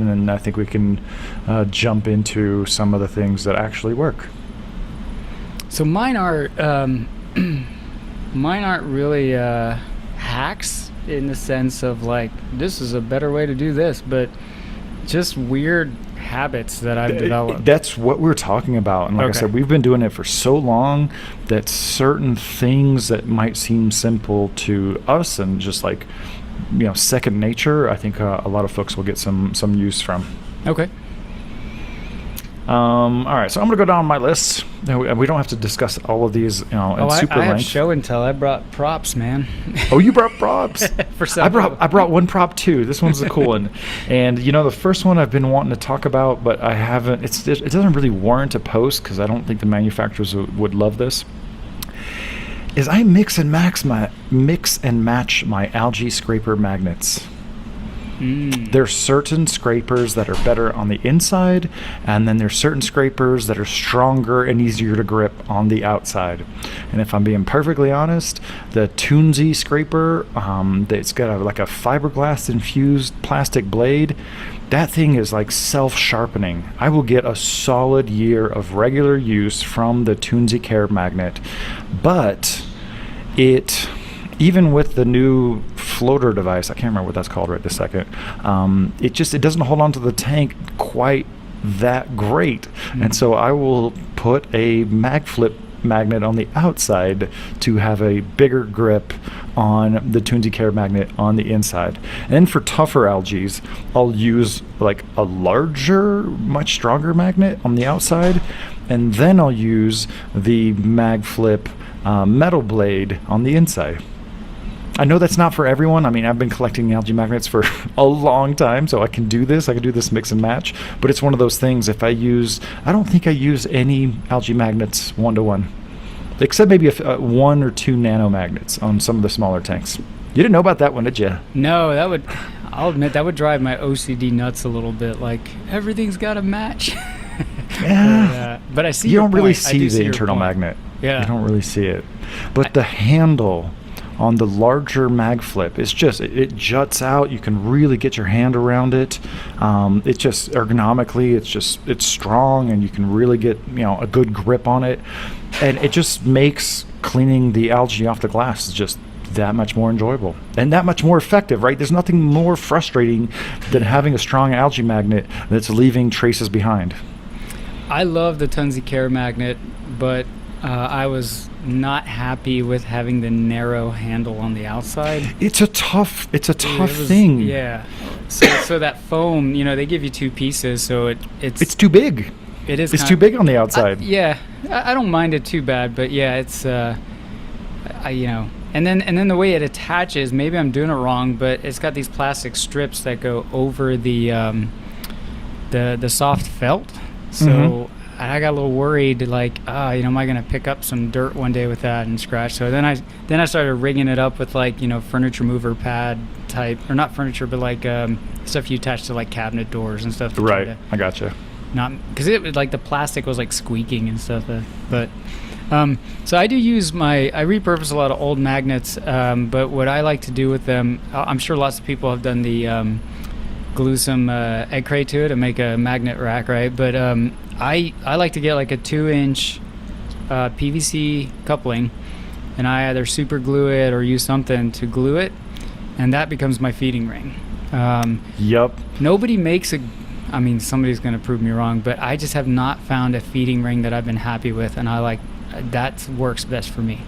and then I think we can jump into some of the things that actually work. So mine are mine aren't really hacks in the sense of like this is a better way to do this, but just weird habits that I've developed. That's what we're talking about. And like I said, we've been doing it for so long that certain things that might seem simple to us and just like, second nature, I think a lot of folks will get some use from. Okay. All right, so I'm gonna go down my list. We don't have to discuss all of these, in super I have length. show and tell. I brought props, man. Oh, you brought props? I I brought one prop too. This one's a cool one, and the first one I've been wanting to talk about, but I haven't. It doesn't really warrant a post because I don't think the manufacturers would love this. Is I mix and match my algae scraper magnets. There's certain scrapers that are better on the inside, and then there's certain scrapers that are stronger and easier to grip on the outside. And if I'm being perfectly honest, the Toonsy scraper, it's got a fiberglass infused plastic blade. That thing is like self-sharpening. I will get a solid year of regular use from the Toonsy Care magnet, but even with the new floater device, I can't remember what that's called right this second, it doesn't hold on to the tank quite that great. And so I will put a MagFlip magnet on the outside to have a bigger grip on the Toonsy Care magnet on the inside. And then for tougher algae, I'll use like a larger, much stronger magnet on the outside, and then I'll use the MagFlip metal blade on the inside. I know that's not for everyone. I mean, I've been collecting algae magnets for a long time, so I can do this. I can do this mix and match. But it's one of those things, I don't think I use any algae magnets one-to-one, except maybe 1 or 2 nano magnets on some of the smaller tanks. You didn't know about that one, did you? No, I'll admit, that would drive my OCD nuts a little bit. Like, everything's got to match. Yeah. But I see you your don't really point. see the internal magnet. Yeah. You don't really see it. But the handle on the larger MagFlip, it juts out. You can really get your hand around it. It just ergonomically, it's strong, and you can really get a good grip on it, and it just makes cleaning the algae off the glass just that much more enjoyable and that much more effective, right? There's nothing more frustrating than having a strong algae magnet that's leaving traces behind. I love the Toonsy Care magnet, but I was not happy with having the narrow handle on the outside. It's a tough thing. Yeah. So that foam, they give you 2 pieces, so it's too big. It is. It's too big on the outside. I don't mind it too bad, but yeah, it's and then the way it attaches, maybe I'm doing it wrong, but it's got these plastic strips that go over the soft felt. So I got a little worried, like, am I going to pick up some dirt one day with that and scratch? So then I started rigging it up with like, furniture mover pad type, or not furniture, but like stuff you attach to like cabinet doors and stuff. Right, I gotcha. Not because it like the plastic was like squeaking and stuff, but so I do use I repurpose a lot of old magnets, but what I like to do with them, I'm sure lots of people have done the glue some egg crate to it and make a magnet rack, right? But I like to get like a 2-inch PVC coupling, and I either super glue it or use something to glue it, and that becomes my feeding ring. Yep. Nobody makes somebody's going to prove me wrong, but I just have not found a feeding ring that I've been happy with, and that works best for me.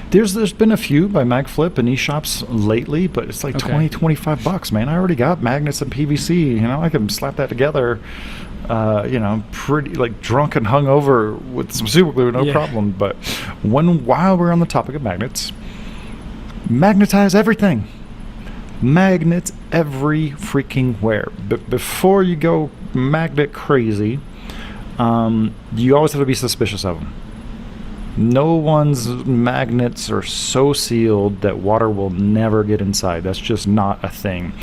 There's been a few by MagFlip and eShops lately, but it's like $20-25, man. I already got magnets and PVC. I can slap that together, pretty like drunk and hungover with some super glue, no problem. But while we're on the topic of magnets, magnetize everything. Magnets every freaking where. But before you go magnet crazy, you always have to be suspicious of them. No one's magnets are so sealed that water will never get inside. That's just not a thing.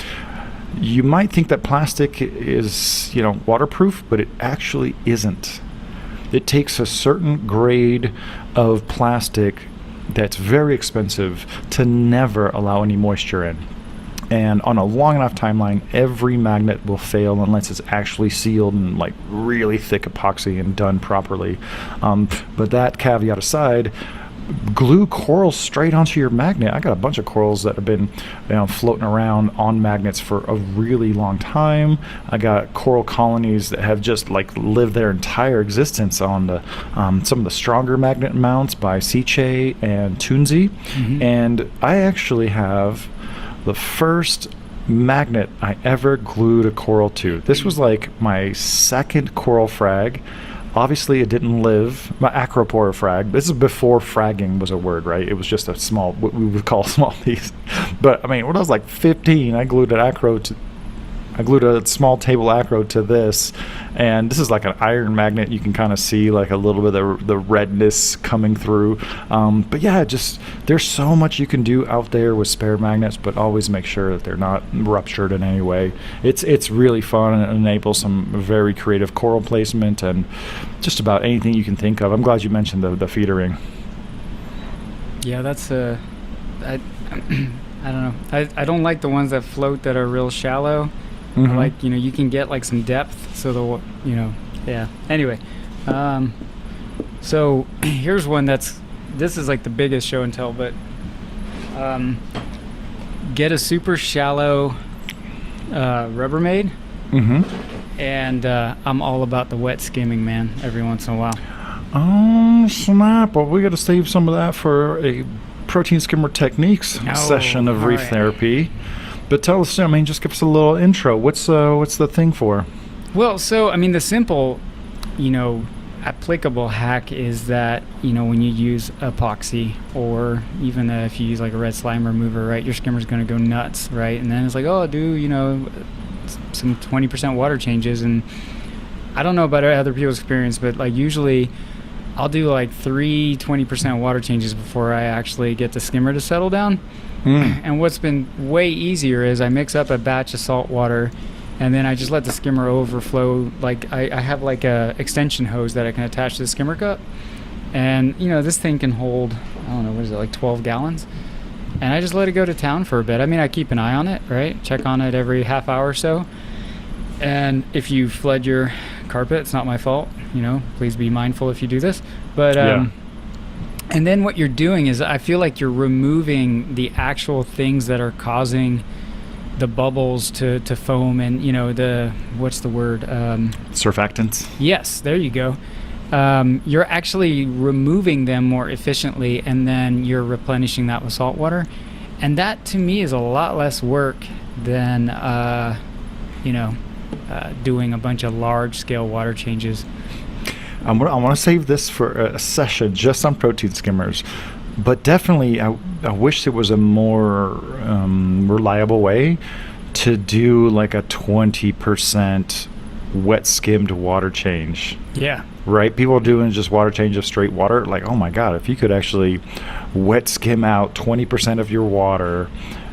You might think that plastic is, waterproof, but it actually isn't. It takes a certain grade of plastic that's very expensive to never allow any moisture in. And on a long enough timeline, every magnet will fail unless it's actually sealed in like really thick epoxy and done properly. But that caveat aside, glue corals straight onto your magnet. I got a bunch of corals that have been floating around on magnets for a really long time. I got coral colonies that have just like lived their entire existence on the some of the stronger magnet mounts by Seiche and Tunzi. And I actually have the first magnet I ever glued a coral to. This was like my second coral frag. Obviously, it didn't live. My acropora frag. This is before fragging was a word, right? It was just a small, what we would call a small piece. But I mean, when I was like 15, I glued a small table acro to this, and this is like an iron magnet. You can kind of see like a little bit of the redness coming through. But yeah, just there's so much you can do out there with spare magnets, but always make sure that they're not ruptured in any way. It's really fun and it enables some very creative coral placement and just about anything you can think of. I'm glad you mentioned the feeder ring. Yeah, that's I don't know. I don't like the ones that float that are real shallow. Like, you can get like some depth, so yeah. Anyway, so here's one this is like the biggest show and tell, but get a super shallow Rubbermaid, and I'm all about the wet skimming, man, every once in a while. Oh, snap. Well, we got to save some of that for a protein skimmer techniques session of Reef therapy. But tell us, just give us a little intro. What's the thing for? Well, so, the simple, applicable hack is that, when you use epoxy or even if you use like a red slime remover, right, your skimmer's going to go nuts, right? And then it's like, oh, do, some 20% water changes. And I don't know about other people's experience, but like usually I'll do like 20% water changes before I actually get the skimmer to settle down. And what's been way easier is I mix up a batch of salt water and then I just let the skimmer overflow. Like I have like a extension hose that I can attach to the skimmer cup, and this thing can hold, I don't know, what is it, like 12 gallons, and I just let it go to town for a bit. I keep an eye on it, right? Check on it every half hour or so. And if you flood your carpet, it's not my fault, please be mindful if you do this, but and then what you're doing is I feel like you're removing the actual things that are causing the bubbles to foam and, what's the word? Surfactants. Yes, there you go. You're actually removing them more efficiently, and then you're replenishing that with salt water. And that, to me, is a lot less work than, doing a bunch of large-scale water changes. I want to save this for a session just on protein skimmers, but definitely I wish there was a more reliable way to do like a 20% wet skimmed water change. Yeah. Right? People are doing just water change of straight water. Like, oh my God, if you could actually wet skim out 20% of your water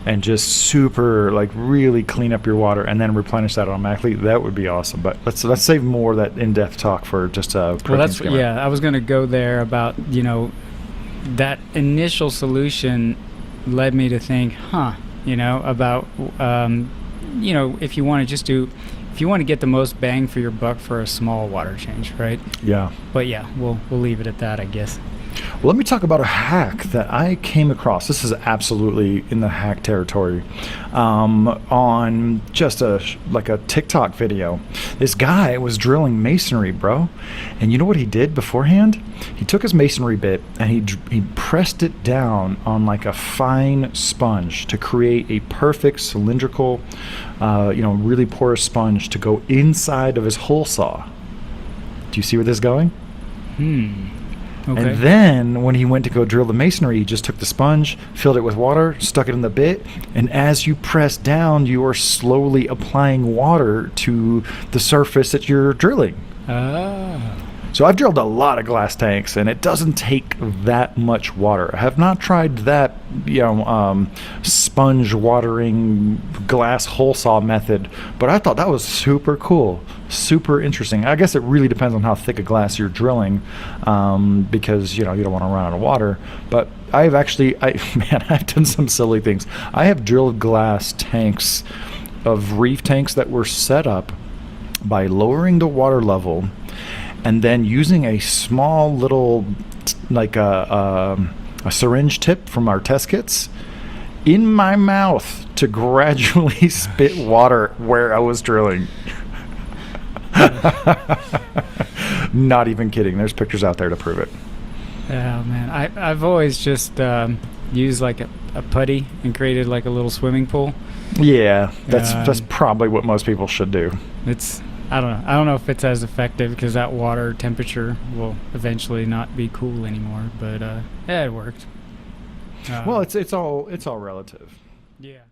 and just super like really clean up your water and then replenish that automatically, that would be awesome. But let's save more of that in-depth talk for just a protein skimmer. Yeah, I was going to go there about, that initial solution led me to think, about, if you want to get the most bang for your buck for a small water change, right? Yeah. But yeah, we'll leave it at that, I guess. Well, let me talk about a hack that I came across. This is absolutely in the hack territory. On just a TikTok video, this guy was drilling masonry, bro. And you know what he did beforehand? He took his masonry bit and he pressed it down on like a fine sponge to create a perfect cylindrical, really porous sponge to go inside of his hole saw. Do you see where this is going? Okay. And then when he went to go drill the masonry, he just took the sponge, filled it with water, stuck it in the bit, and as you press down, you are slowly applying water to the surface that you're drilling. So I've drilled a lot of glass tanks, and it doesn't take that much water. I have not tried that, sponge watering glass hole saw method, but I thought that was super cool, super interesting. I guess it really depends on how thick a glass you're drilling, because you don't want to run out of water. But I've done some silly things. I have drilled glass tanks of reef tanks that were set up by lowering the water level and then using a small little, like a syringe tip from our test kits in my mouth to gradually spit water where I was drilling. Not even kidding. There's pictures out there to prove it. Oh man, I've always just used like a putty and created like a little swimming pool. Yeah, that's probably what most people should do. I don't know if it's as effective because that water temperature will eventually not be cool anymore. But yeah, it worked. Well, it's all relative. Yeah.